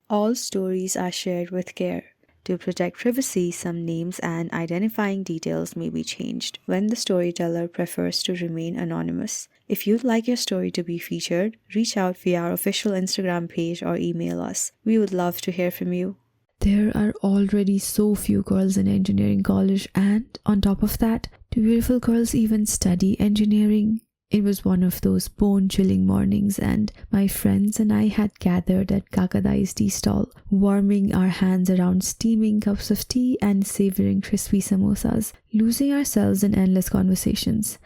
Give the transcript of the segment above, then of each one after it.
All stories are shared with care. To protect privacy, some names and identifying details may be changed when the storyteller prefers to remain anonymous. If you'd like your story to be featured, reach out via our official Instagram page or email us. We would love to hear from you. There are already so few girls in engineering college, and on top of that, do beautiful girls even study engineering? It was one of those bone-chilling mornings, and my friends and I had gathered at Kakadai's tea stall, warming our hands around steaming cups of tea and savoring crispy samosas, losing ourselves in endless conversations.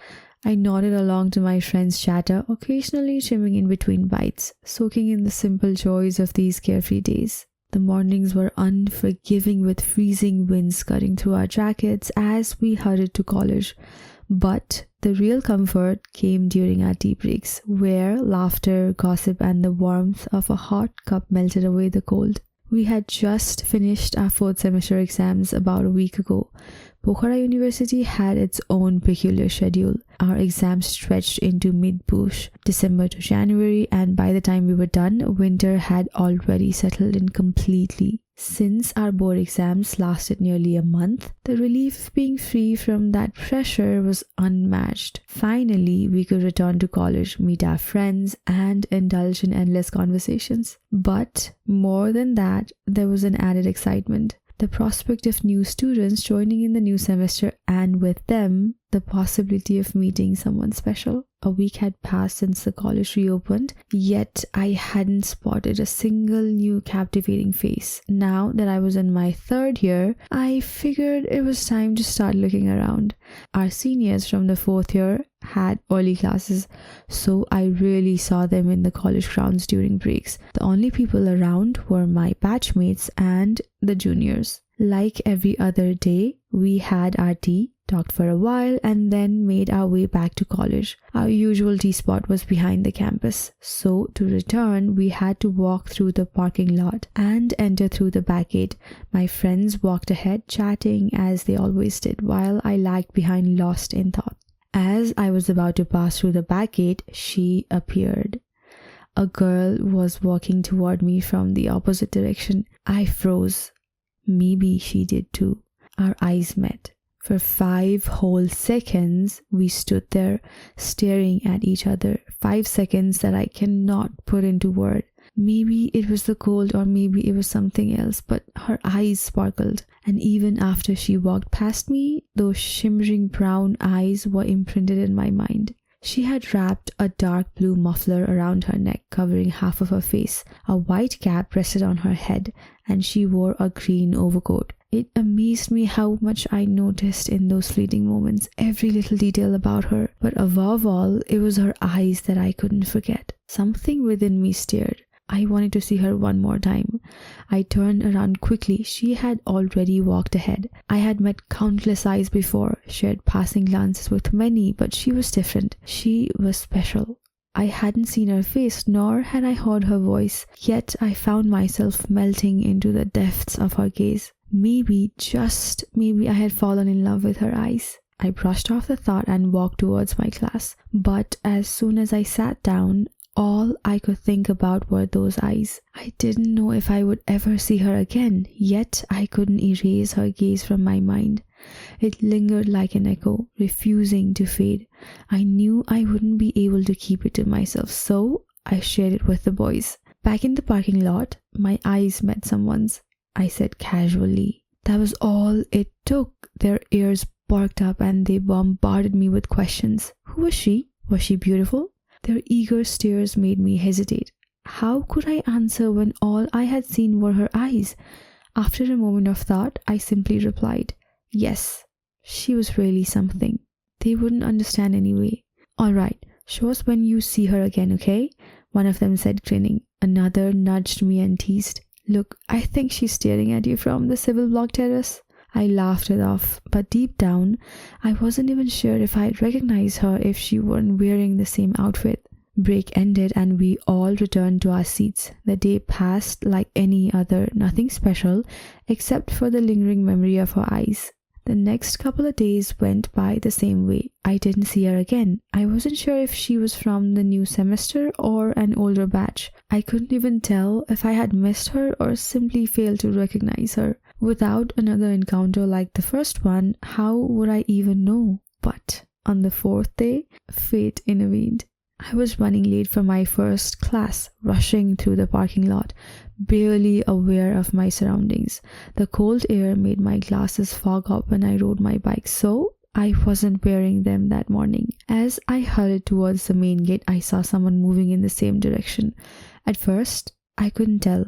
I nodded along to my friends' chatter, occasionally trimming in between bites, soaking in the simple joys of these carefree days. The mornings were unforgiving, with freezing winds cutting through our jackets as we hurried to college. But the real comfort came during our tea breaks, where laughter, gossip, and the warmth of a hot cup melted away the cold. We had just finished our 4th semester exams about a week ago. Pokhara University had its own peculiar schedule. Our exams stretched into mid-push, December to January, and by the time we were done, winter had already settled in completely. Since our board exams lasted nearly a month, the relief of being free from that pressure was unmatched. Finally, we could return to college, meet our friends, and indulge in endless conversations. But more than that, there was an added excitement. The prospect of new students joining in the new semester, and with them, the possibility of meeting someone special. A week had passed since the college reopened, yet I hadn't spotted a single new captivating face. Now that I was in my 3rd year, I figured it was time to start looking around. Our seniors from the 4th year had early classes, so I rarely saw them in the college grounds during breaks. The only people around were my batchmates and the juniors. Like every other day, we had our tea, talked for a while, and then made our way back to college. Our usual tea spot was behind the campus, so to return, we had to walk through the parking lot and enter through the back gate. My friends walked ahead, chatting as they always did, while I lagged behind, lost in thought. As I was about to pass through the back gate, she appeared. A girl was walking toward me from the opposite direction. I froze. Maybe she did too. Our eyes met. For 5 whole seconds, we stood there, staring at each other. 5 seconds that I cannot put into words. Maybe it was the cold, or maybe it was something else, but her eyes sparkled. And even after she walked past me, those shimmering brown eyes were imprinted in my mind. She had wrapped a dark blue muffler around her neck, covering half of her face. A white cap rested on her head, and she wore a green overcoat. It amazed me how much I noticed in those fleeting moments, every little detail about her. But above all, it was her eyes that I couldn't forget. Something within me stirred. I wanted to see her one more time. I turned around quickly. She had already walked ahead. I had met countless eyes before, shared passing glances with many, but she was different. She was special. I hadn't seen her face, nor had I heard her voice, yet I found myself melting into the depths of her gaze. Maybe, just maybe, I had fallen in love with her eyes. I brushed off the thought and walked towards my class. But as soon as I sat down, all I could think about were those eyes. I didn't know if I would ever see her again, yet I couldn't erase her gaze from my mind. It lingered like an echo, refusing to fade. I knew I wouldn't be able to keep it to myself, so I shared it with the boys. Back in the parking lot, my eyes met someone's. I said casually. That was all it took. Their ears perked up and they bombarded me with questions. Who was she? Was she beautiful? Their eager stares made me hesitate. How could I answer when all I had seen were her eyes? After a moment of thought, I simply replied, yes, she was really something. They wouldn't understand anyway. All right, show us when you see her again, okay? One of them said, grinning. Another nudged me and teased, look, I think she's staring at you from the civil block terrace. I laughed it off, but deep down, I wasn't even sure if I'd recognize her if she weren't wearing the same outfit. Break ended and we all returned to our seats. The day passed like any other, nothing special, except for the lingering memory of her eyes. The next couple of days went by the same way. I didn't see her again. I wasn't sure if she was from the new semester or an older batch. I couldn't even tell if I had missed her or simply failed to recognize her. Without another encounter like the first one, how would I even know? But on the fourth day, fate intervened. I was running late for my first class, rushing through the parking lot, barely aware of my surroundings. The cold air made my glasses fog up when I rode my bike, so I wasn't wearing them that morning. As I hurried towards the main gate, I saw someone moving in the same direction. At first, I couldn't tell,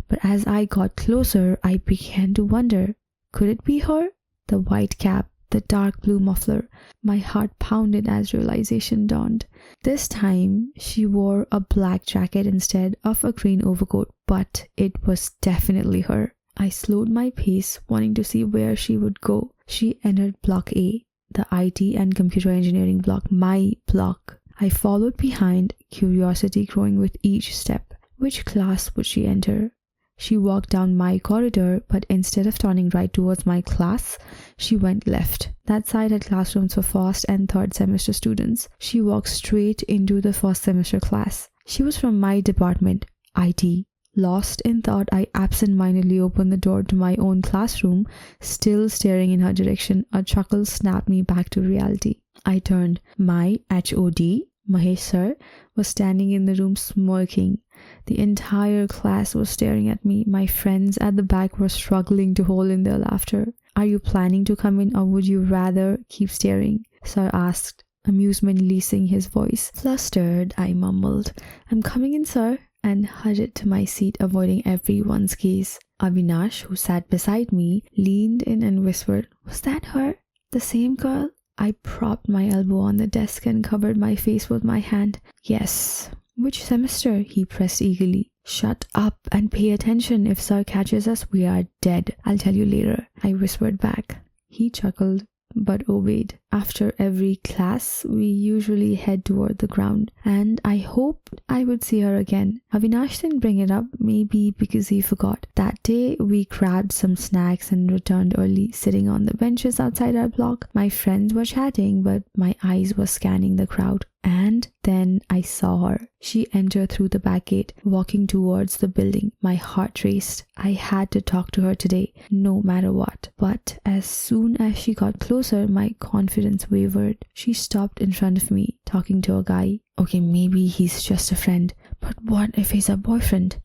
but as I got closer, I began to wonder, could it be her? The white cap, the dark blue muffler. My heart pounded as realization dawned. This time, she wore a black jacket instead of a green overcoat, but it was definitely her. I slowed my pace, wanting to see where she would go. She entered Block A, the IT and computer engineering block, my block. I followed behind, curiosity growing with each step. Which class would she enter? She walked down my corridor, but instead of turning right towards my class, she went left. That side had classrooms for first and third semester students. She walked straight into the first semester class. She was from my department, IT. Lost in thought, I absent-mindedly opened the door to my own classroom, still staring in her direction. A chuckle snapped me back to reality. I turned. My HOD, Mahesh sir, was standing in the room smirking. The entire class was staring at me. My friends at the back were struggling to hold in their laughter. Are you planning to come in or would you rather keep staring? Sir asked, amusement lacing his voice. Flustered, I mumbled, I'm coming in, sir, and hurried to my seat, avoiding everyone's gaze. Avinash, who sat beside me, leaned in and whispered, was that her? The same girl? I propped my elbow on the desk and covered my face with my hand. Yes. Which semester? He pressed eagerly. Shut up and pay attention. If sir catches us, we are dead. I'll tell you later, I whispered back. He chuckled, but obeyed. After every class, we usually head toward the ground, and I hoped I would see her again. Avinash didn't bring it up, maybe because he forgot. That day, we grabbed some snacks and returned early, sitting on the benches outside our block. My friends were chatting, but my eyes were scanning the crowd. And then I saw her. She entered through the back gate, walking towards the building. My heart raced. I had to talk to her today, no matter what. But as soon as she got closer, my confidence wavered. She stopped in front of me, talking to a guy. Okay, maybe he's just a friend, but what if he's a boyfriend?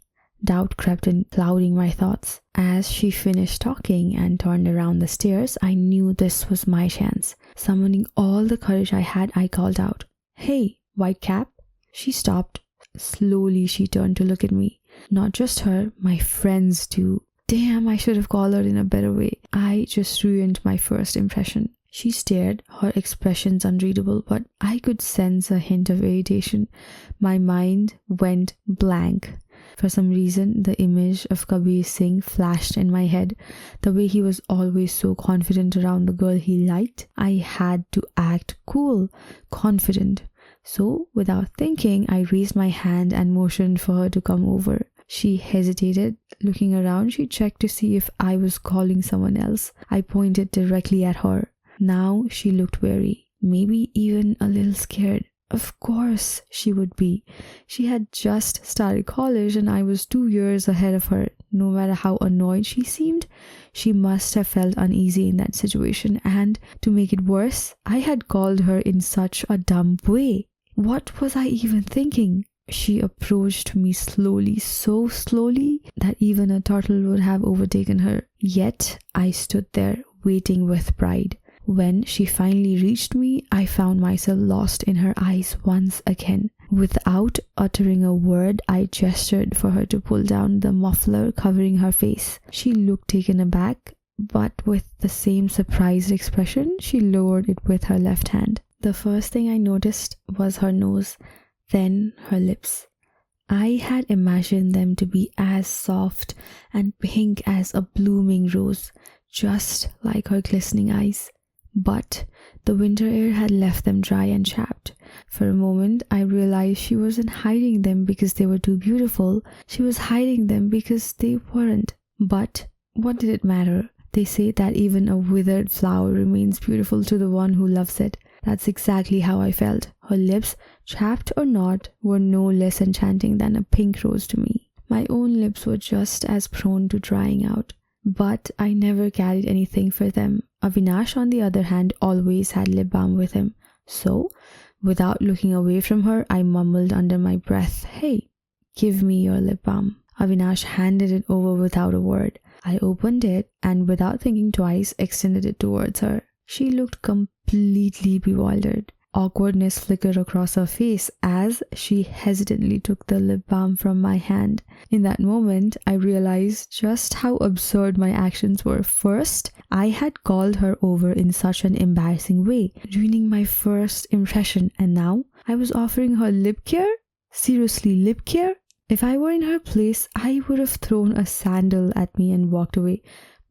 Doubt crept in, clouding my thoughts. As she finished talking and turned around the stairs, I knew this was my chance. Summoning all the courage I had, I called out, Hey, white cap. She stopped. Slowly she turned to look at me. Not just her, my friends too. Damn, I should have called her in a better way. I just ruined my first impression. She stared, her expressions unreadable, but I could sense a hint of irritation. My mind went blank. For some reason, the image of Kabir Singh flashed in my head. The way he was always so confident around the girl he liked. I had to act cool, confident. So, without thinking, I raised my hand and motioned for her to come over. She hesitated. Looking around, she checked to see if I was calling someone else. I pointed directly at her. Now she looked wary, maybe even a little scared. Of course she would be. She had just started college and I was 2 years ahead of her. No matter how annoyed she seemed, she must have felt uneasy in that situation. And to make it worse, I had called her in such a dumb way. What was I even thinking? She approached me slowly, so slowly that even a turtle would have overtaken her. Yet I stood there, waiting with pride. When she finally reached me, I found myself lost in her eyes once again. Without uttering a word, I gestured for her to pull down the muffler covering her face. She looked taken aback, but with the same surprised expression, she lowered it with her left hand. The first thing I noticed was her nose, then her lips. I had imagined them to be as soft and pink as a blooming rose, just like her glistening eyes. But the winter air had left them dry and chapped. For a moment, I realized she wasn't hiding them because they were too beautiful. She was hiding them because they weren't. But what did it matter? They say that even a withered flower remains beautiful to the one who loves it. That's exactly how I felt. Her lips, chapped or not, were no less enchanting than a pink rose to me. My own lips were just as prone to drying out, but I never carried anything for them. Avinash, on the other hand, always had lip balm with him. So, without looking away from her, I mumbled under my breath, "Hey, give me your lip balm." Avinash handed it over without a word. I opened it and, without thinking twice, extended it towards her. She looked completely bewildered. Awkwardness flickered across her face as she hesitantly took the lip balm from my hand. In that moment, I realized just how absurd my actions were. First, I had called her over in such an embarrassing way, ruining my first impression, and now I was offering her lip care? Seriously, lip care? If I were in her place, I would have thrown a sandal at me and walked away.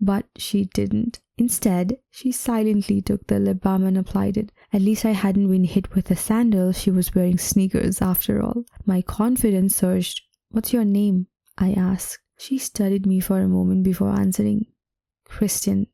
But she didn't. Instead, she silently took the lip balm and applied it. At least I hadn't been hit with a sandal. She was wearing sneakers after all. My confidence surged. "What's your name?" I asked. She studied me for a moment before answering. "Christian."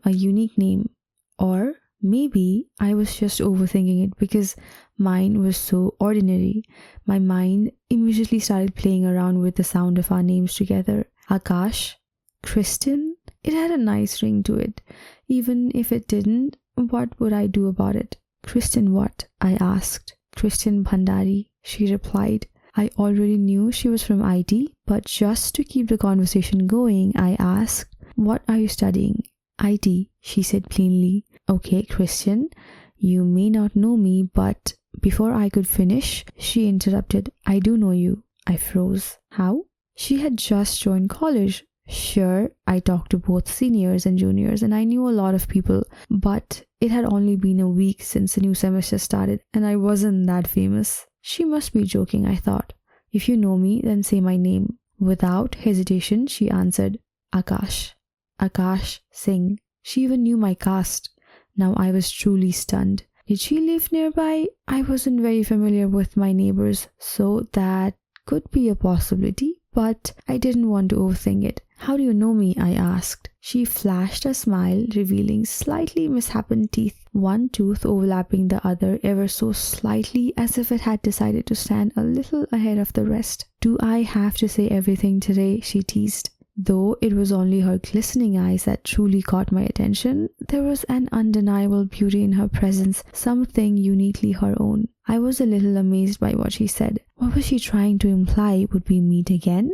A unique name. Or maybe I was just overthinking it because mine was so ordinary. My mind immediately started playing around with the sound of our names together. Akash, Christian. It had a nice ring to it. Even if it didn't, what would I do about it? "Christian what?" I asked. "Christian Bhandari," she replied. I already knew she was from IT, but just to keep the conversation going, I asked, "What are you studying?" "IT," she said plainly. "Okay, Christian, you may not know me, but..." Before I could finish, she interrupted. "I do know you." I froze. How? She had just joined college. Sure, I talked to both seniors and juniors and I knew a lot of people, but it had only been a week since the new semester started and I wasn't that famous. She must be joking, I thought. "If you know me, then say my name." Without hesitation, she answered, "Akash. Akash Singh." She even knew my caste. Now I was truly stunned. Did she live nearby? I wasn't very familiar with my neighbors, so that could be a possibility, but I didn't want to overthink it. "How do you know me?" I asked. She flashed a smile, revealing slightly misshapen teeth, one tooth overlapping the other ever so slightly as if it had decided to stand a little ahead of the rest. "Do I have to say everything today?" she teased. Though it was only her glistening eyes that truly caught my attention, there was an undeniable beauty in her presence, something uniquely her own. I was a little amazed by what she said. What was she trying to imply? Would we meet again?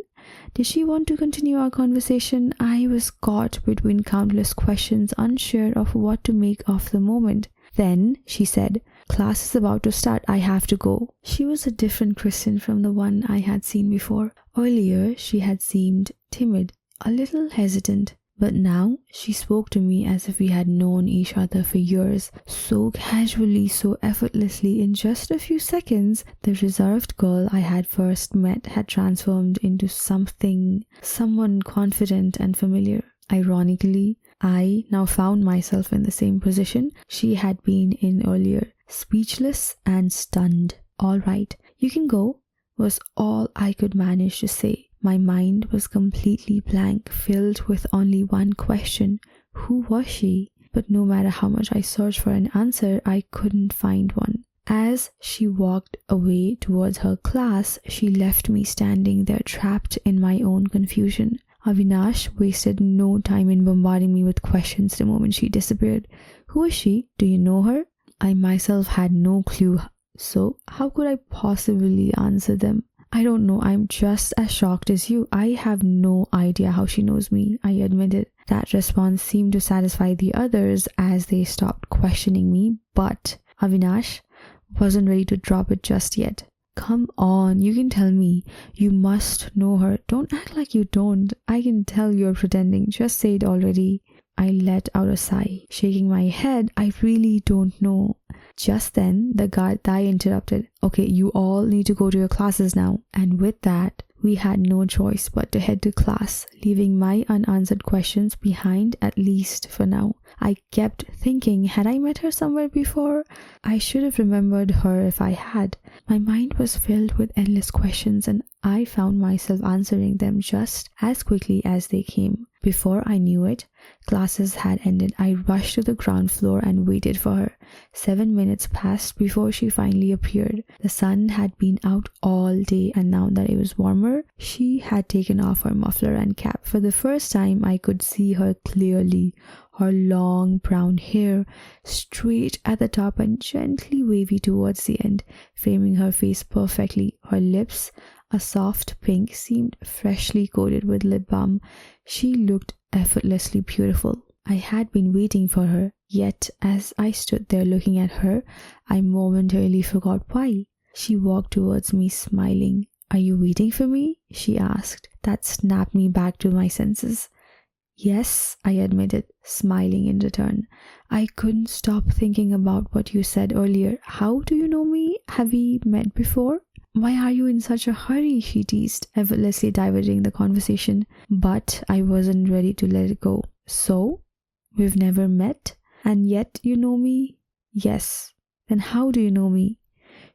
Did she want to continue our conversation? I was caught between countless questions, unsure of what to make of the moment. Then she said, "Class is about to start. I have to go." She was a different Kristen from the one I had seen before. Earlier, she had seemed timid, a little hesitant, but now she spoke to me as if we had known each other for years, so casually, so effortlessly. In just a few seconds, the reserved girl I had first met had transformed into someone confident and familiar. Ironically, I now found myself in the same position she had been in earlier, speechless and stunned. "All right, you can go," was all I could manage to say. My mind was completely blank, filled with only one question. Who was she? But no matter how much I searched for an answer, I couldn't find one. As she walked away towards her class, she left me standing there trapped in my own confusion. Avinash wasted no time in bombarding me with questions the moment she disappeared. "Who is she? Do you know her?" I myself had no clue, so how could I possibly answer them? "I don't know, I'm just as shocked as you. I have no idea how she knows me," I admitted. That response seemed to satisfy the others as they stopped questioning me, but Avinash wasn't ready to drop it just yet. "Come on, you can tell me. You must know her. Don't act like you don't. I can tell you're pretending. Just say it already." I let out a sigh, shaking my head. "I really don't know." Just then, the guard interrupted. "Okay, you all need to go to your classes now." And with that, We had no choice but to head to class, leaving my unanswered questions behind, at least for now. I kept thinking, had I met her somewhere before? I should have remembered her if I had. My mind was filled with endless questions, and I found myself answering them just as quickly as they came. Before I knew it, classes had ended. I rushed to the ground floor and waited for her. 7 minutes passed before she finally appeared. The sun had been out all day, and now that it was warmer, she had taken off her muffler and cap. For the first time, I could see her clearly. Her long brown hair, straight at the top and gently wavy towards the end, framing her face perfectly. Her lips, a soft pink, seemed freshly coated with lip balm. She looked effortlessly beautiful. I had been waiting for her, yet as I stood there looking at her, I momentarily forgot why. She walked towards me smiling. "Are you waiting for me?" she asked. That snapped me back to my senses. "Yes," I admitted, smiling in return. "I couldn't stop thinking about what you said earlier. How do you know me? Have we met before?" "Why are you in such a hurry?" she teased, effortlessly diverting the conversation. But I wasn't ready to let it go. "So, we've never met? And yet you know me?" "Yes." "Then how do you know me?"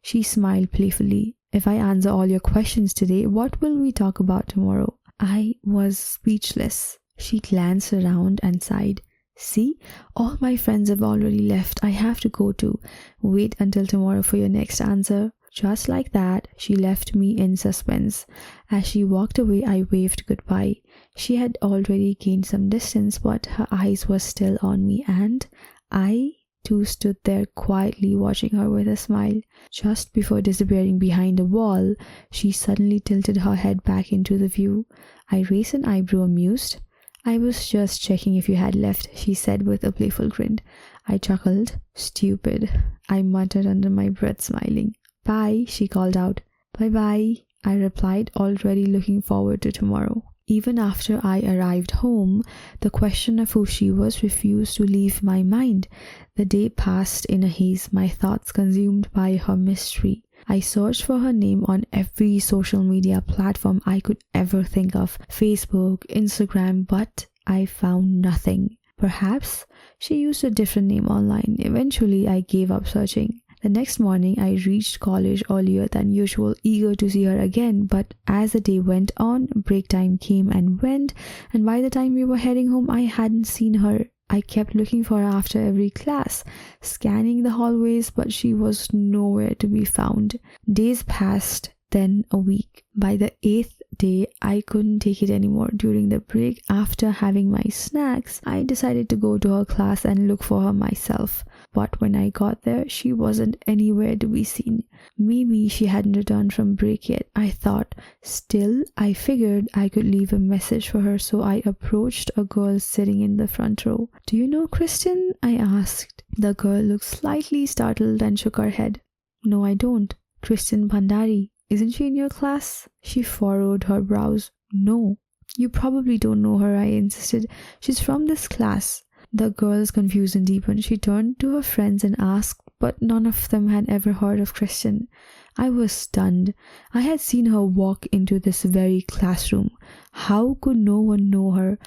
She smiled playfully. "If I answer all your questions today, what will we talk about tomorrow?" I was speechless. She glanced around and sighed. "See, all my friends have already left. I have to go too. Wait until tomorrow for your next answer." Just like that, she left me in suspense. As she walked away, I waved goodbye. She had already gained some distance, but her eyes were still on me, and I too stood there quietly watching her with a smile. Just before disappearing behind a wall, she suddenly tilted her head back into the view. I raised an eyebrow, amused. "I was just checking if you had left," she said with a playful grin. I chuckled. "Stupid," I muttered under my breath, smiling. "Bye," she called out. "Bye-bye," I replied, already looking forward to tomorrow. Even after I arrived home, the question of who she was refused to leave my mind. The day passed in a haze, my thoughts consumed by her mystery. I searched for her name on every social media platform I could ever think of, Facebook, Instagram, but I found nothing. Perhaps she used a different name online. Eventually, I gave up searching. The next morning, I reached college earlier than usual, eager to see her again, but as the day went on, break time came and went, and by the time we were heading home, I hadn't seen her. I kept looking for her after every class, scanning the hallways, but she was nowhere to be found. Days passed, then a week. By the 8th day, I couldn't take it anymore. During the break, after having my snacks, I decided to go to her class and look for her myself. But when I got there, she wasn't anywhere to be seen. Maybe she hadn't returned from break yet, I thought. Still, I figured I could leave a message for her, so I approached a girl sitting in the front row. "Do you know Kristen?" I asked. The girl looked slightly startled and shook her head. "No, I don't. Kristen Bhandari. Isn't she in your class?" She furrowed her brows. "No." "You probably don't know her," I insisted. "She's from this class." The girl's confusion deepened. She turned to her friends and asked, but none of them had ever heard of Kristen. I was stunned. I had seen her walk into this very classroom. How could no one know her?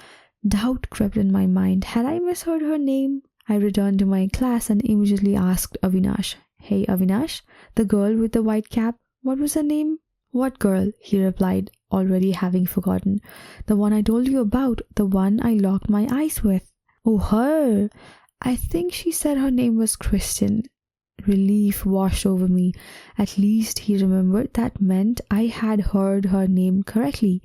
Doubt crept in my mind. Had I misheard her name? I returned to my class and immediately asked Avinash. "Hey, Avinash, the girl with the white cap, what was her name?" "What girl?" he replied, already having forgotten. "The one I told you about, the one I locked my eyes with." "Oh, her! I think she said her name was Kristen." Relief washed over me. At least he remembered. That meant I had heard her name correctly.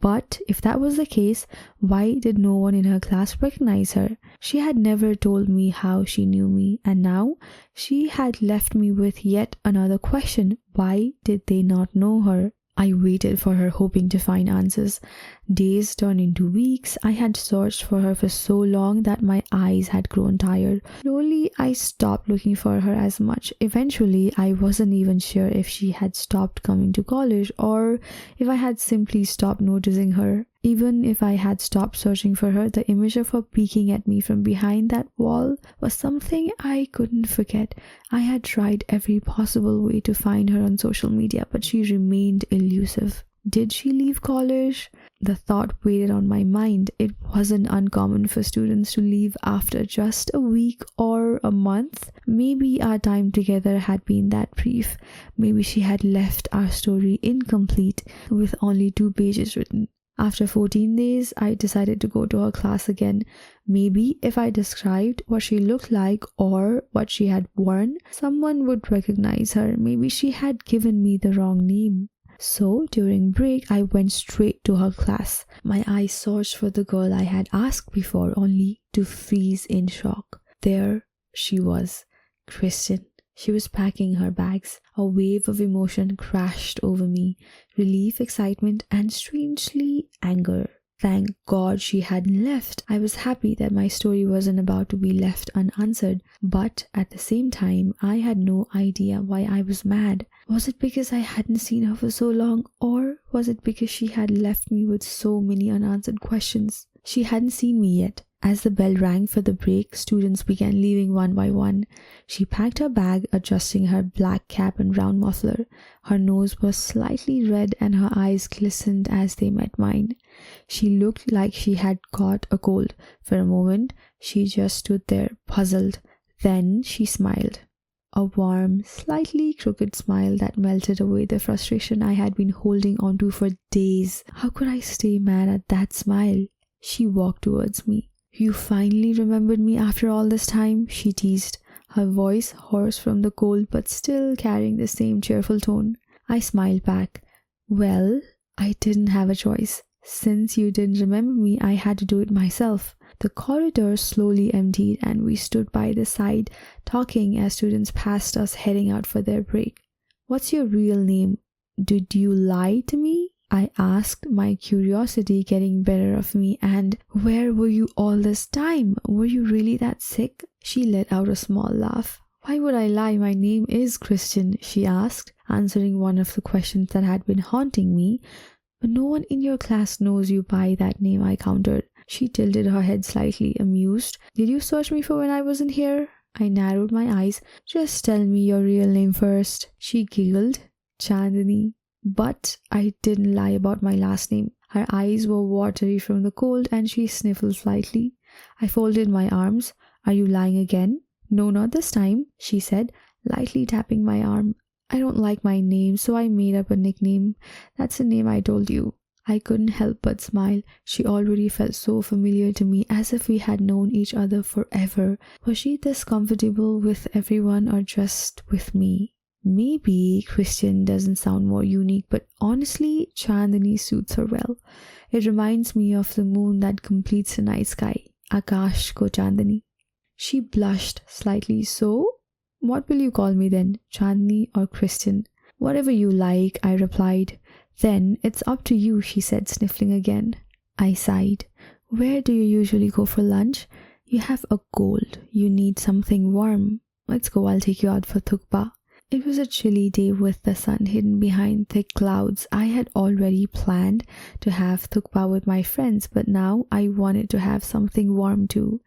But if that was the case, why did no one in her class recognize her? She had never told me how she knew me, and now she had left me with yet another question. Why did they not know her? I waited for her, hoping to find answers. Days turned into weeks. I had searched for her for so long that my eyes had grown tired. Slowly, I stopped looking for her as much. Eventually, I wasn't even sure if she had stopped coming to college or if I had simply stopped noticing her. Even if I had stopped searching for her, the image of her peeking at me from behind that wall was something I couldn't forget. I had tried every possible way to find her on social media, but she remained elusive. Did she leave college? The thought weighed on my mind. It wasn't uncommon for students to leave after just a week or a month. Maybe our time together had been that brief. Maybe she had left our story incomplete with only 2 pages written. After 14 days, I decided to go to her class again. Maybe if I described what she looked like or what she had worn, someone would recognize her. Maybe she had given me the wrong name. So during break, I went straight to her class. My eyes searched for the girl I had asked before, only to freeze in shock. There she was, Kristen. She was packing her bags. A wave of emotion crashed over me. Relief, excitement, and strangely anger. Thank God she hadn't left. I was happy that my story wasn't about to be left unanswered, but at the same time, I had no idea why I was mad. Was it because I hadn't seen her for so long, or was it because she had left me with so many unanswered questions? She hadn't seen me yet. As the bell rang for the break, students began leaving one by one. She packed her bag, adjusting her black cap and round muffler. Her nose was slightly red and her eyes glistened as they met mine. She looked like she had caught a cold. For a moment, she just stood there, puzzled. Then she smiled. A warm, slightly crooked smile that melted away the frustration I had been holding onto for days. How could I stay mad at that smile? She walked towards me. "You finally remembered me after all this time?" she teased, her voice hoarse from the cold but still carrying the same cheerful tone. I smiled back. "Well, I didn't have a choice. Since you didn't remember me, I had to do it myself." The corridor slowly emptied and we stood by the side, talking as students passed us heading out for their break. "What's your real name? Did you lie to me?" I asked, my curiosity getting better of me. "And where were you all this time? Were you really that sick?" She let out a small laugh. "Why would I lie? My name is Christian," she asked, answering one of the questions that had been haunting me. "But no one in your class knows you by that name," I countered. She tilted her head slightly, amused. "Did you search me for when I wasn't here?" I narrowed my eyes. "Just tell me your real name first." She giggled. "Chandni." But I didn't lie about my last name. Her eyes were watery from the cold and she sniffled slightly. I folded my arms. "Are you lying again?" "No, not this time," she said, lightly tapping my arm. "I don't like my name, so I made up a nickname. That's the name I told you." I couldn't help but smile. She already felt so familiar to me, as if we had known each other forever. Was she this comfortable with everyone or just with me? Maybe Christian doesn't sound more unique, but honestly, Chandni suits her well. It reminds me of the moon that completes the night sky. Akash ko Chandni. She blushed slightly. "So, what will you call me then, Chandni or Christian?" "Whatever you like," I replied. "Then it's up to you," she said, sniffling again. I sighed. "Where do you usually go for lunch? You have a cold. You need something warm. Let's go, I'll take you out for thukpa." It was a chilly day with the sun hidden behind thick clouds. I had already planned to have thukpa with my friends, but now I wanted to have something warm too.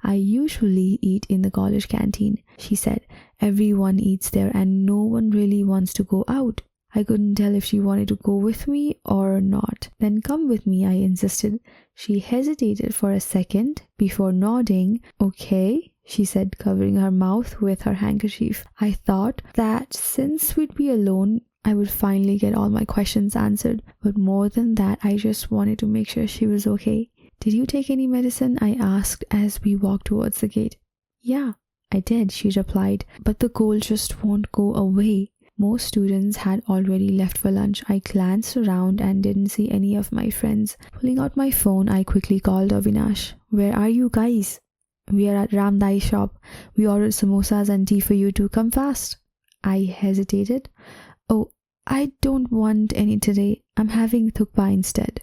"I usually eat in the college canteen," she said. "Everyone eats there and no one really wants to go out." I couldn't tell if she wanted to go with me or not. "Then come with me," I insisted. She hesitated for a second before nodding. "Okay," she said, covering her mouth with her handkerchief. I thought that since we'd be alone, I would finally get all my questions answered. But more than that, I just wanted to make sure she was okay. "Did you take any medicine?" I asked as we walked towards the gate. "Yeah, I did," she replied, "but the cold just won't go away." Most students had already left for lunch. I glanced around and didn't see any of my friends. Pulling out my phone, I quickly called Avinash. "Where are you guys?" "We are at Ramdai's shop. We ordered samosas and tea for you to come fast." I hesitated. "Oh, I don't want any today. I'm having thukpa instead."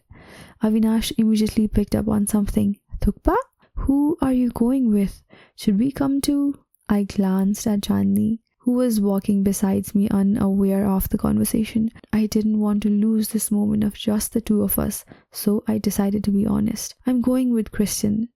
Avinash immediately picked up on something. "Thukpa? Who are you going with? Should we come too?" I glanced at Chandni, who was walking beside me, unaware of the conversation. I didn't want to lose this moment of just the two of us, so I decided to be honest. "I'm going with Christian."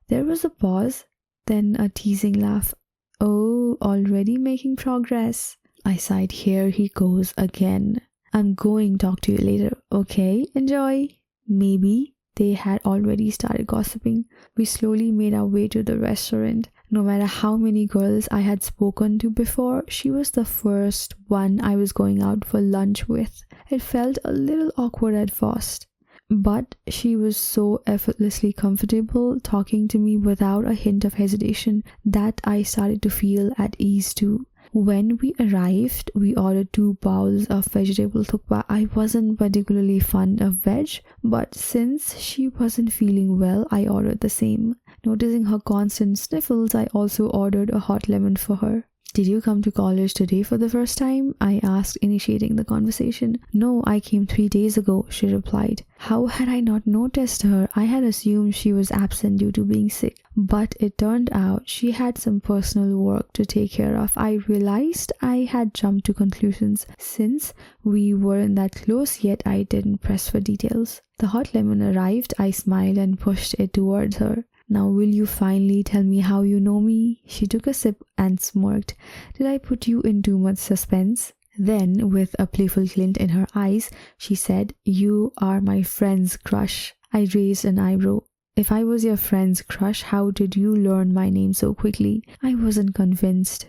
There was a pause, then a teasing laugh. "Oh, already making progress." I sighed. Here he goes again. I'm going, talk to you later. Okay, enjoy. Maybe they had already started gossiping. We slowly made our way to the restaurant. No matter how many girls I had spoken to before, she was the first one I was going out for lunch with. It felt a little awkward at first, but she was so effortlessly comfortable talking to me without a hint of hesitation that I started to feel at ease too. When we arrived, we ordered 2 bowls of vegetable thukpa. I wasn't particularly fond of veg, but since she wasn't feeling well, I ordered the same. Noticing her constant sniffles, I also ordered a hot lemon for her. Did you come to college today for the first time? I asked, initiating the conversation. No, I came 3 days ago, she replied. How had I not noticed her? I had assumed she was absent due to being sick, but it turned out she had some personal work to take care of. I realized I had jumped to conclusions. Since we weren't that close yet, I didn't press for details. The hot lemon arrived. I smiled and pushed it towards her. Now will you finally tell me how you know me? She took a sip and smirked. Did I put you in too much suspense? Then, with a playful glint in her eyes, she said, You are my friend's crush. I raised an eyebrow. If I was your friend's crush, how did you learn my name so quickly? I wasn't convinced.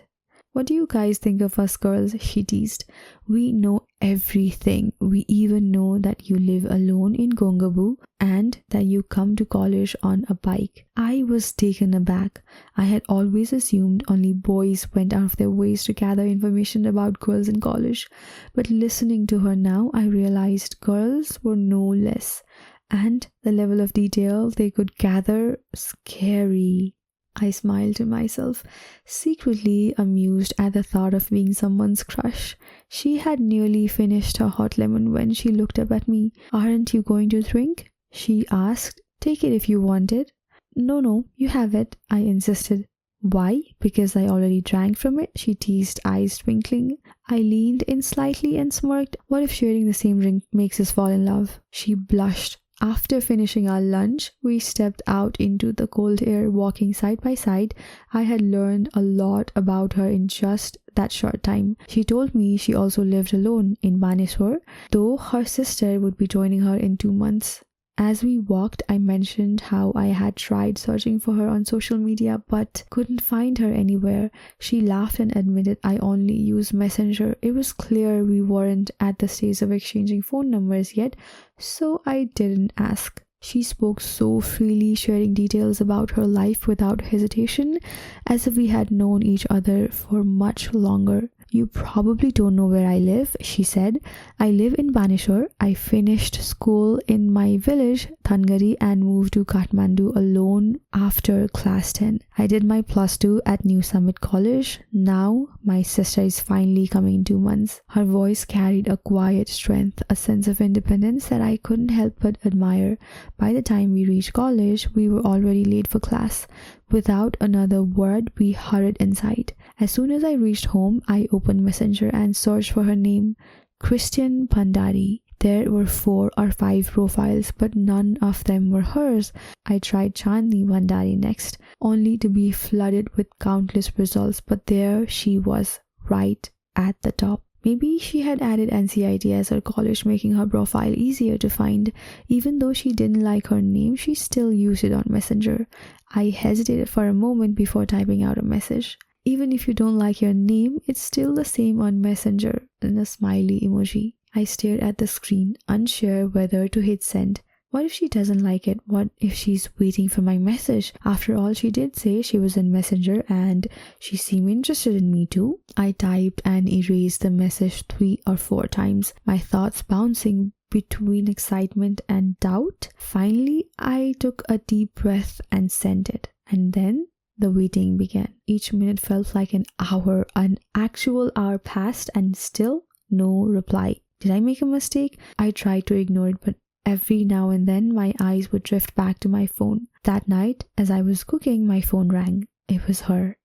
What do you guys think of us girls? She teased. We know everything. We even know that you live alone in Gongabu and that you come to college on a bike. I was taken aback. I had always assumed only boys went out of their ways to gather information about girls in college. But listening to her now, I realized girls were no less. And the level of detail they could gather, scary. I smiled to myself, secretly amused at the thought of being someone's crush. She had nearly finished her hot lemon when she looked up at me. Aren't you going to drink? She asked. Take it if you want it. No, you have it, I insisted. Why? Because I already drank from it, she teased, eyes twinkling. I leaned in slightly and smirked. What if sharing the same drink makes us fall in love? She blushed. After finishing our lunch, we stepped out into the cold air, walking side by side. I had learned a lot about her in just that short time. She told me she also lived alone in Baneswar, though her sister would be joining her in 2 months. As we walked, I mentioned how I had tried searching for her on social media but couldn't find her anywhere. She laughed and admitted I only use Messenger. It was clear we weren't at the stage of exchanging phone numbers yet, so I didn't ask. She spoke so freely, sharing details about her life without hesitation, as if we had known each other for much longer. You probably don't know where I live, she said. I live in Baneshwar. I finished school in my village, Thangari, and moved to Kathmandu alone after class 10. I did my plus 2 at New Summit College. Now, my sister is finally coming in 2 months. Her voice carried a quiet strength, a sense of independence that I couldn't help but admire. By the time we reached college, we were already late for class. Without another word, we hurried inside. As soon as I reached home, I opened Messenger and searched for her name, Christian Pandari. There were 4 or 5 profiles, but none of them were hers. I tried Chandni Pandari next, only to be flooded with countless results, but there she was, right at the top. Maybe she had added NCIT as her college, making her profile easier to find. Even though she didn't like her name, she still used it on Messenger. I hesitated for a moment before typing out a message. Even if you don't like your name, it's still the same on Messenger, and a smiley emoji. I stared at the screen, unsure whether to hit send. What if she doesn't like it? What if she's waiting for my message? After all, she did say she was in Messenger and she seemed interested in me too. I typed and erased the message 3 or 4 times, my thoughts bouncing between excitement and doubt. Finally, I took a deep breath and sent it. And then the waiting began. Each minute felt like an hour. An actual hour passed and still no reply. Did I make a mistake? I tried to ignore it, but every now and then my eyes would drift back to my phone. That night, as I was cooking, my phone rang. It was her.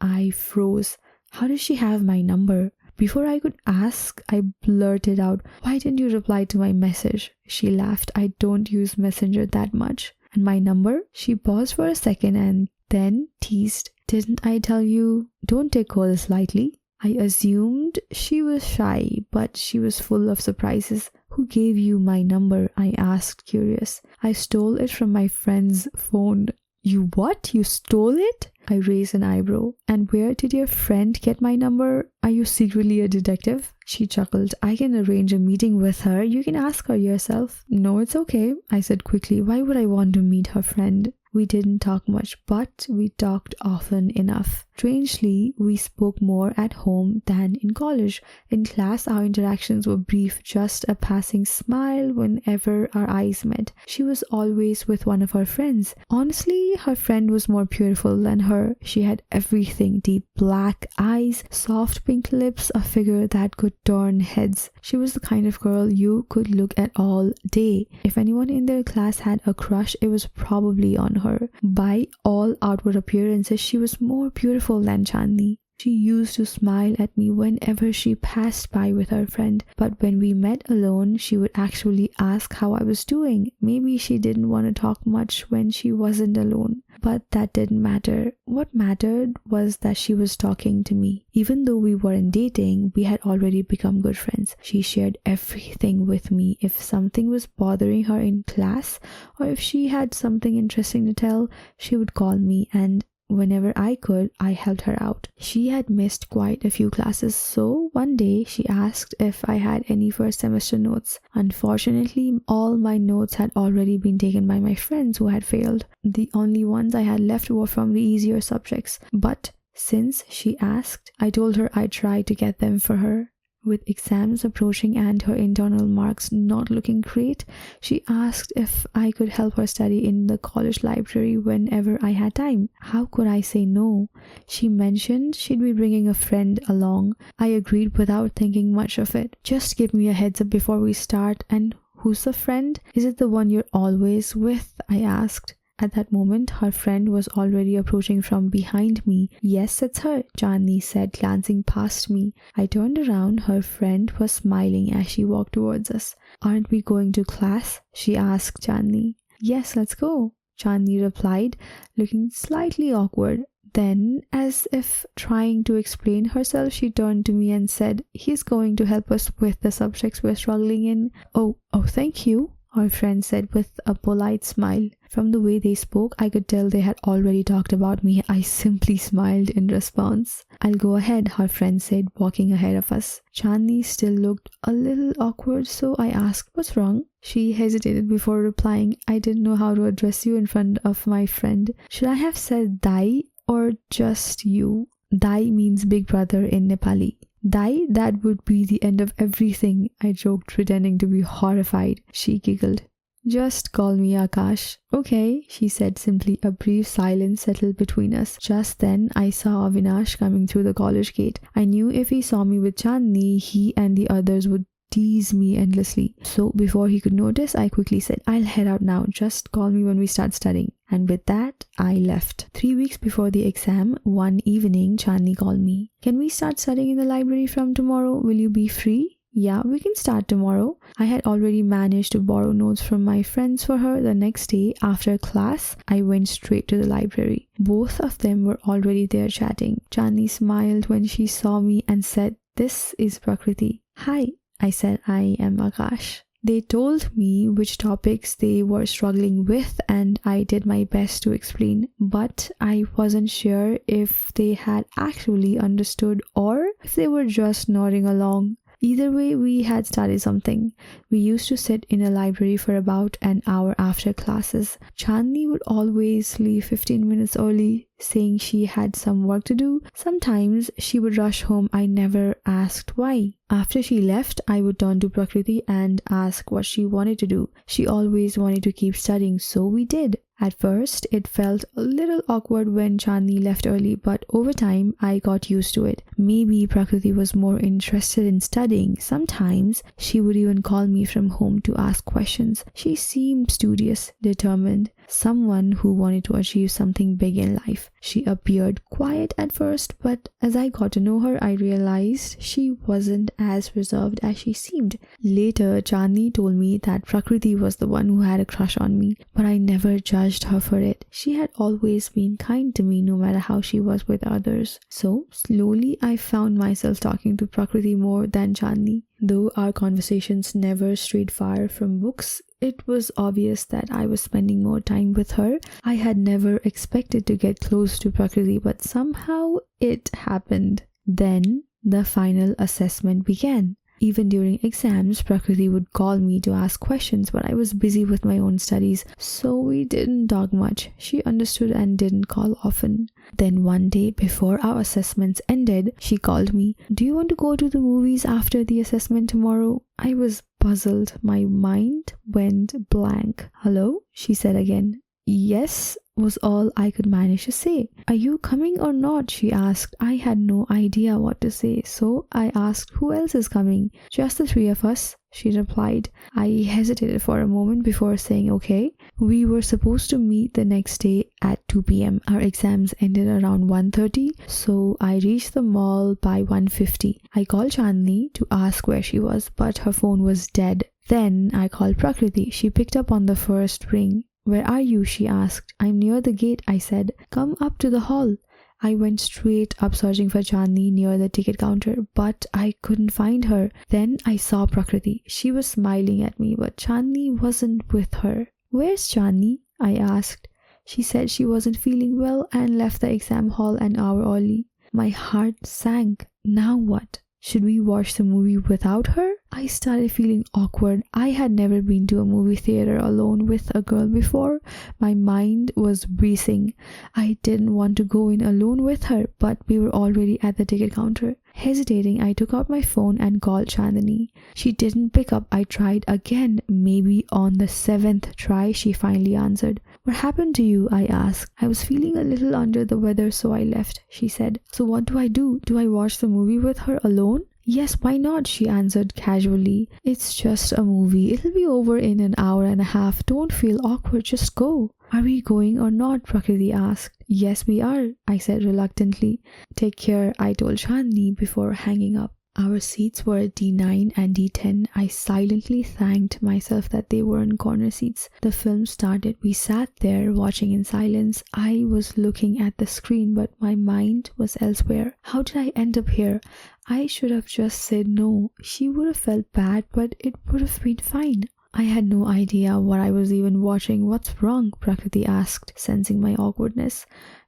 I froze. How did she have my number? Before I could ask, I blurted out, "Why didn't you reply to my message?" She laughed. I don't use Messenger that much. And my number? She paused for a second and then teased, "Didn't I tell you? Don't take calls lightly." I assumed she was shy, but she was full of surprises. Who gave you my number? I asked, curious. I stole it from my friend's phone. You what? You stole it? I raised an eyebrow. And where did your friend get my number? Are you secretly a detective? She chuckled. I can arrange a meeting with her. You can ask her yourself. No, it's okay, I said quickly. Why would I want to meet her friend? We didn't talk much, but we talked often enough. Strangely, we spoke more at home than in college. In class, our interactions were brief, just a passing smile whenever our eyes met. She was always with one of her friends. Honestly, her friend was more beautiful than her. She had everything: deep black eyes, soft pink lips, a figure that could turn heads. She was the kind of girl you could look at all day. If anyone in their class had a crush, it was probably on her. By all outward appearances, she was more beautiful than Chandni. She used to smile at me whenever she passed by with her friend, but when we met alone, she would actually ask how I was doing. Maybe she didn't want to talk much when she wasn't alone, but that didn't matter. What mattered was that she was talking to me. Even though we weren't dating, we had already become good friends. She shared everything with me. If something was bothering her in class, or if she had something interesting to tell, she would call me, and whenever I could, I helped her out. She had missed quite a few classes, so one day she asked if I had any first semester notes. Unfortunately, all my notes had already been taken by my friends who had failed. The only ones I had left were from the easier subjects. But since she asked, I told her I'd try to get them for her. With exams approaching and her internal marks not looking great, she asked if I could help her study in the college library whenever I had time. How could I say no? She mentioned she'd be bringing a friend along. I agreed without thinking much of it. Just give me a heads up before we start. And who's the friend? Is it the one you're always with? I asked. At that moment, her friend was already approaching from behind me. Yes, it's her, Chandni said, glancing past me. I turned around. Her friend was smiling as she walked towards us. Aren't we going to class? She asked Chandni. Yes, let's go, Chandni replied, looking slightly awkward. Then, as if trying to explain herself, she turned to me and said, he's going to help us with the subjects we're struggling in. Oh, thank you, her friend said with a polite smile. From the way they spoke, I could tell they had already talked about me. I simply smiled in response. I'll go ahead, her friend said, walking ahead of us. Chandni still looked a little awkward, so I asked, what's wrong? She hesitated before replying. I didn't know how to address you in front of my friend. Should I have said Dai or just you? Dai means big brother in Nepali. Dai, that would be the end of everything, I joked, pretending to be horrified. She giggled. Just call me Akash. Okay, she said simply. A brief silence settled between us. Just then, I saw Avinash coming through the college gate. I knew if he saw me with Chandni, he and the others would tease me endlessly. So before he could notice, I quickly said, I'll head out now. Just call me when we start studying. And with that, I left. 3 weeks before the exam, one evening, Chandni called me. Can we start studying in the library from tomorrow? Will you be free? Yeah, we can start tomorrow. I had already managed to borrow notes from my friends for her. The next day, after class, I went straight to the library. Both of them were already there chatting. Chandni smiled when she saw me and said, this is Prakriti. Hi, I said, I am Akash. They told me which topics they were struggling with, and I did my best to explain, but I wasn't sure if they had actually understood or if they were just nodding along. Either way, we had started something. We used to sit in a library for about an hour after classes. Chandni would always leave 15 minutes early, saying she had some work to do. Sometimes she would rush home. I never asked why. After she left, I would turn to Prakriti and ask what she wanted to do. She always wanted to keep studying, so we did. At first, it felt a little awkward when Chandni left early, but over time, I got used to it. Maybe Prakriti was more interested in studying. Sometimes, she would even call me from home to ask questions. She seemed studious, determined. someone who wanted to achieve something big in life. She appeared quiet at first, but as I got to know her, I realized she wasn't as reserved as she seemed. Later, Chandni told me that Prakriti was the one who had a crush on me, but I never judged her for it. She had always been kind to me no matter how she was with others. So, slowly I found myself talking to Prakriti more than Chandni. Though our conversations never strayed far from books, it was obvious that I was spending more time with her. I had never expected to get close to Prakriti, but somehow it happened. Then the final assessment began. Even during exams, Prakriti would call me to ask questions, but I was busy with my own studies, so we didn't talk much. She understood and didn't call often. Then one day, before our assessments ended, she called me. "Do you want to go to the movies after the assessment tomorrow?" I was puzzled. My mind went blank. "Hello?" she said again. "Yes," was all I could manage to say. "Are you coming or not?" she asked. I had no idea what to say, so I asked, "Who else is coming?" "Just the three of us," she replied. I hesitated for a moment before saying okay. We were supposed to meet the next day at 2 p.m. Our exams ended around 1:30, so I reached the mall by 1:50. I called Chandni to ask where she was, but her phone was dead. Then I called Prakriti. She picked up on the first ring. "Where are you?" she asked. "I'm near the gate," I said. "Come up to the hall." I went straight up searching for Chandni near the ticket counter, but I couldn't find her. Then I saw Prakriti. She was smiling at me, but Chandni wasn't with her. "Where's Chandni?" I asked. She said she wasn't feeling well and left the exam hall an hour early. My heart sank. Now what? Should we watch the movie without her? I started feeling awkward. I had never been to a movie theater alone with a girl before. My mind was racing. I didn't want to go in alone with her, but we were already at the ticket counter. Hesitating, I took out my phone and called Chandni. She didn't pick up. I tried again. Maybe on the 7th try, she finally answered. "What happened to you?" I asked. "I was feeling a little under the weather, so I left," she said. "So what do I do? Do I watch the movie with her alone?" "Yes, why not?" she answered casually. "It's just a movie. It'll be over in an hour and a half. Don't feel awkward. Just go." "Are we going or not?" Prakriti asked. "Yes, we are," I said reluctantly. "Take care," I told Chandni before hanging up. Our seats were D9 and D10. I silently thanked myself that they weren't corner seats. The film started. We sat there watching in silence. I was looking at the screen, but my mind was elsewhere. How did I end up here? I should have just said no. She would have felt bad, but it would have been fine. I had no idea what I was even watching. "What's wrong?" Prakriti asked, sensing my awkwardness.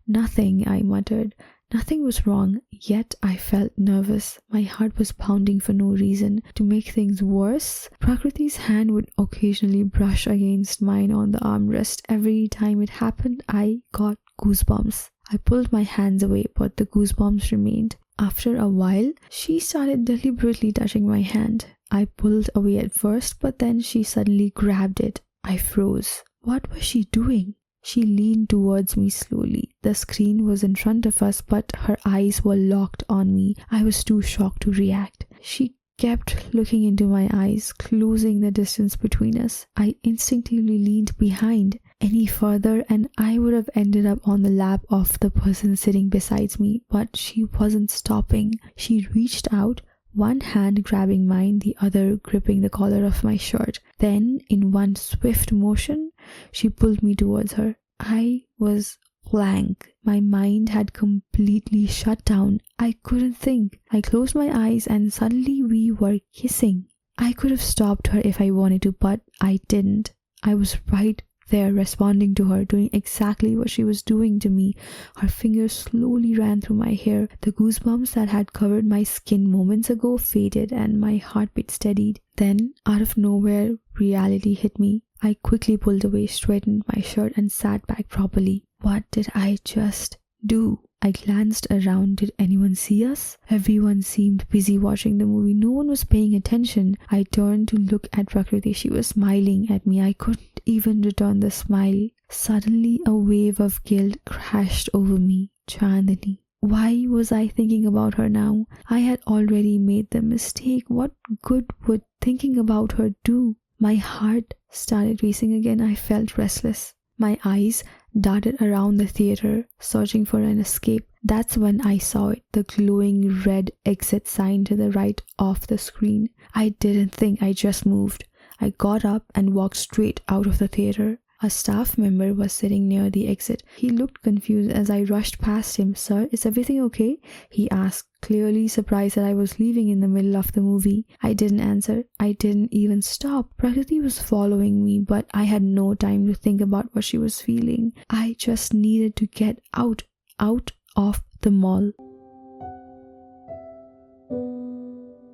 "Nothing," I muttered. Nothing was wrong, yet I felt nervous. My heart was pounding for no reason. To make things worse, Prakriti's hand would occasionally brush against mine on the armrest. Every time it happened, I got goosebumps. I pulled my hands away, but the goosebumps remained. After a while, she started deliberately touching my hand. I pulled away at first, but then she suddenly grabbed it. I froze. What was she doing? She leaned towards me slowly. The screen was in front of us, but her eyes were locked on me. I was too shocked to react. She kept looking into my eyes, closing the distance between us. I instinctively leaned behind. Any further and I would have ended up on the lap of the person sitting beside me, but she wasn't stopping. She reached out, one hand grabbing mine, the other gripping the collar of my shirt. Then, in one swift motion, she pulled me towards her. I was blank. My mind had completely shut down. I couldn't think. I closed my eyes and suddenly we were kissing. I could have stopped her if I wanted to, but I didn't. I was right there responding to her, doing exactly what she was doing to me. Her fingers slowly ran through my hair. The goosebumps that had covered my skin moments ago faded and my heartbeat steadied. Then, out of nowhere, reality hit me. I quickly pulled away, straightened my shirt and sat back properly. What did I just do? I glanced around. Did anyone see us? Everyone seemed busy watching the movie. No one was paying attention. I turned to look at Prakriti. She was smiling at me. I couldn't even return the smile. Suddenly, a wave of guilt crashed over me. Chandni. Why was I thinking about her now? I had already made the mistake. What good would thinking about her do? My heart started racing again. I felt restless. My eyes darted around the theater, searching for an escape. That's when I saw it, the glowing red exit sign to the right of the screen. I didn't think, I just moved. I got up and walked straight out of the theater. A staff member was sitting near the exit. He looked confused as I rushed past him. "Sir, is everything okay?" he asked, clearly surprised that I was leaving in the middle of the movie. I didn't answer. I didn't even stop. Prakriti was following me, but I had no time to think about what she was feeling. I just needed to get out of the mall.